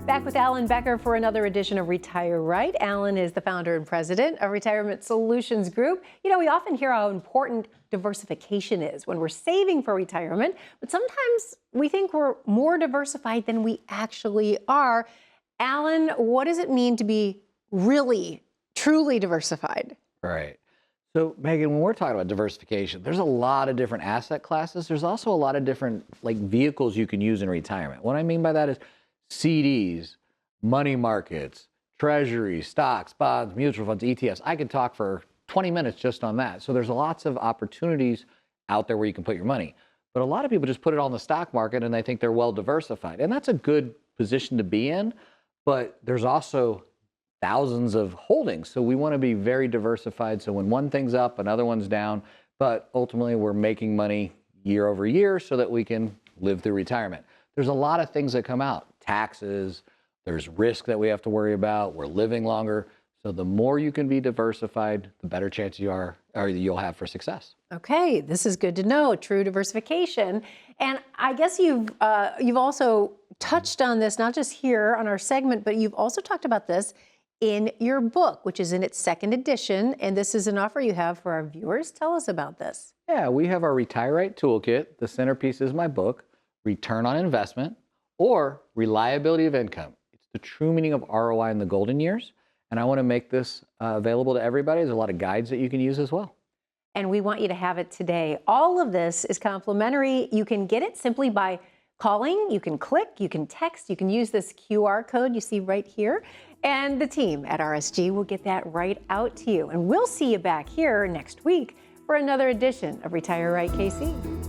Back with Alan Becker for another edition of Retire Right. Alan is the founder and president of Retirement Solutions Group. You know, we often hear how important diversification is when we're saving for retirement, but sometimes we think we're more diversified than we actually are. Alan, what does it mean to be really, truly diversified? Right. So, Megan, when we're talking about diversification, there's a lot of different asset classes. There's also a lot of different vehicles you can use in retirement. What I mean by that is CDs, money markets, treasuries, stocks, bonds, mutual funds, ETFs. I could talk for 20 minutes just on that. So there's lots of opportunities out there where you can put your money. But a lot of people just put it on the stock market and they think they're well diversified. And that's a good position to be in. But there's also thousands of holdings. So we want to be very diversified. So when one thing's up, another one's down. But ultimately, we're making money year over year so that we can live through retirement. There's a lot of things that come out. Taxes, there's risk that we have to worry about. We're living longer. So the more you can be diversified, the better chance you'll have for success. Okay, this is good to know, true diversification. And I guess you've also touched on this, not just here on our segment, but you've also talked about this in your book, which is in its second edition. And this is an offer you have for our viewers. Tell us about this. Yeah, we have our Retire Right Toolkit. The centerpiece is my book, Return on Investment, or Reliability of Income. It's the true meaning of ROI in the golden years. And I want to make this available to everybody. There's a lot of guides that you can use as well. And we want you to have it today. All of this is complimentary. You can get it simply by calling. You can click, you can text, you can use this QR code you see right here. And the team at RSG will get that right out to you. And we'll see you back here next week for another edition of Retire Right KC.